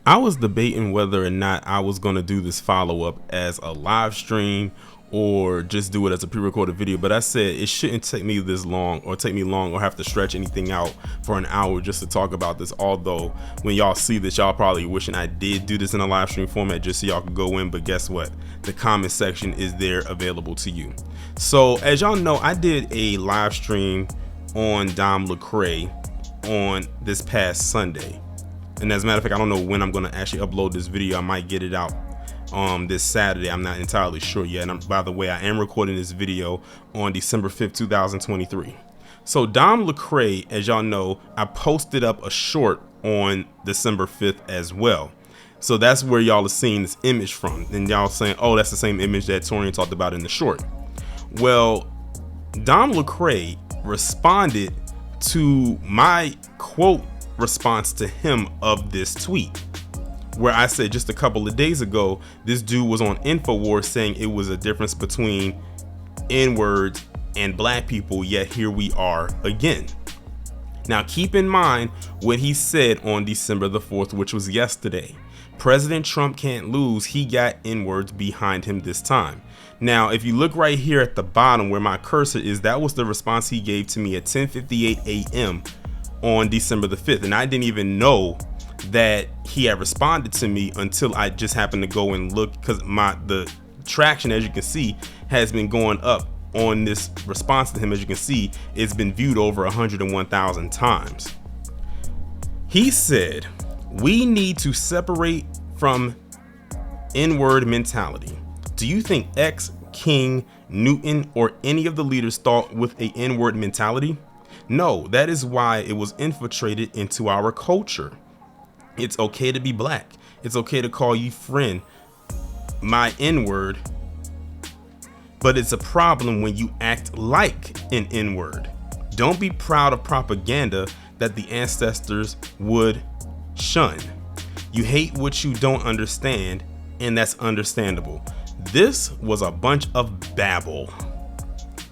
I was debating whether or not I was going to do this follow up as a live stream or just do it as a pre-recorded video, but I said it shouldn't take me this long or take me long or have to stretch anything out for an hour just to talk about this. Although when y'all see this, y'all probably wishing I did do this in a live stream format just so y'all could go in, but guess what? The comment section is there available to you. So as y'all know, I did a live stream on Dom Lecrae on this past Sunday. And as a matter of fact, I don't know when I'm going to actually upload this video. I might get it out this Saturday. I'm not entirely sure yet. And by the way, I am recording this video on December 5th, 2023. So Dom Lecrae, as y'all know, I posted up a short on December 5th as well. So that's where y'all are seeing this image from. And y'all saying, oh, that's the same image that Torian talked about in the short. Well, Dom Lecrae responded to my quote response to him of this tweet, where I said just a couple of days ago, this dude was on InfoWars saying it was a difference between N-words and black people, yet here we are again. Now keep in mind what he said on December the 4th, which was yesterday. President Trump can't lose. He got N-words behind him this time. Now, if you look right here at the bottom where my cursor is, that was the response he gave to me at 10:58 a.m. on December the 5th. And I didn't even know that he had responded to me until I just happened to go and look, because the traction, as you can see, has been going up on this response to him. As you can see, it's been viewed over 101,000 times. He said, we need to separate from N-word mentality. Do you think X, King, Newton, or any of the leaders thought with a N-word mentality? No, that is why it was infiltrated into our culture. It's okay to be black. It's okay to call you friend my N-word, but it's a problem when you act like an N-word. Don't be proud of propaganda that the ancestors would shun. You hate what you don't understand, and that's understandable. This was a bunch of babble.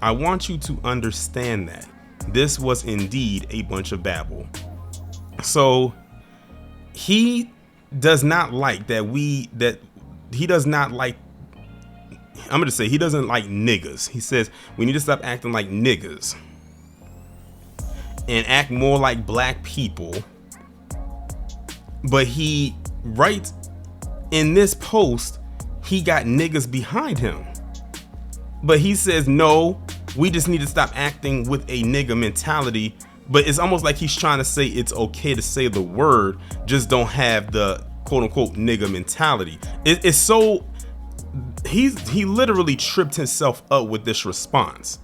I want you to understand that. This was indeed a bunch of babble. So he does not like he doesn't like niggas. He says we need to stop acting like niggas and act more like black people. But he writes in this post, he got niggas behind him. But he says, no, we just need to stop acting with a nigga mentality. But it's almost like he's trying to say it's okay to say the word, just don't have the quote unquote nigga mentality. It's so, he literally tripped himself up with this response.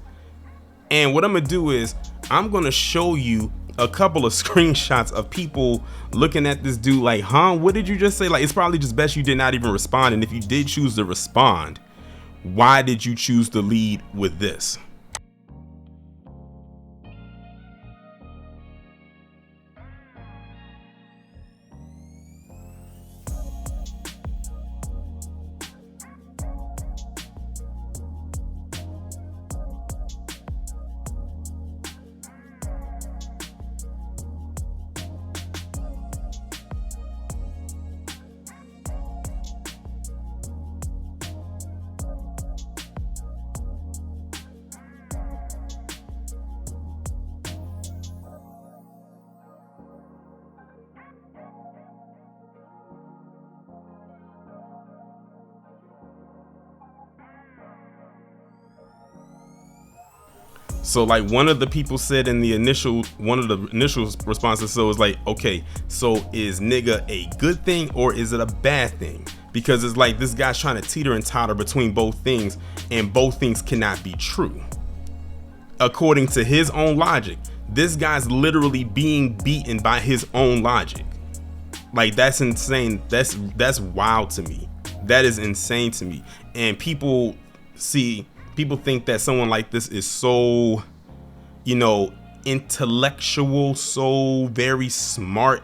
And what I'm gonna do is I'm gonna show you a couple of screenshots of people looking at this dude like, huh, what did you just say? Like, it's probably just best you did not even respond. And if you did choose to respond, why did you choose to lead with this? So like one of the people said in the initial responses, so it's like, okay, so is nigga a good thing or is it a bad thing? Because it's like this guy's trying to teeter and totter between both things, and both things cannot be true. According to his own logic, this guy's literally being beaten by his own logic. Like, that's insane. That's wild to me. That is insane to me. And people think that someone like this is so, intellectual, so very smart.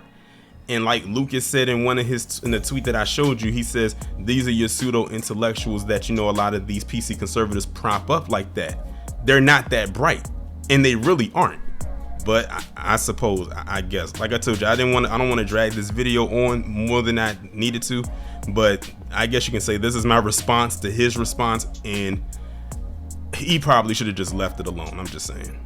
And like Lucas said in the tweet that I showed you, he says, these are your pseudo intellectuals that, a lot of these PC conservatives prop up like that. They're not that bright, and they really aren't. But I suppose, I guess, like I told you, I don't want to drag this video on more than I needed to, but I guess you can say this is my response to his response, and he probably should have just left it alone. I'm just saying.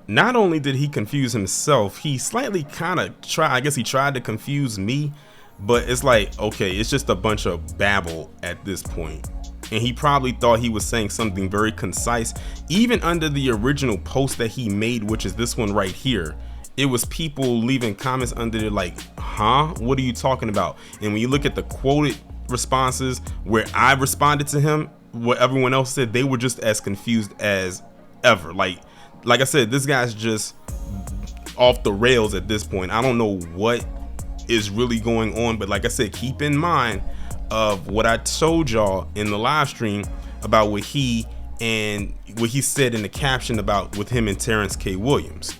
Not only did he confuse himself, he slightly kind of I guess he tried to confuse me, but it's like, okay, it's just a bunch of babble at this point. And he probably thought he was saying something very concise. Even under the original post that he made, which is this one right here, it was people leaving comments under there like, huh, what are you talking about? And when you look at the quoted responses where I responded to him, what everyone else said, they were just as confused as ever. Like I said, this guy's just off the rails at this point. I don't know what is really going on, but like I said, keep in mind of what I told y'all in the live stream about what he said in the caption about with him and Terrence K. Williams.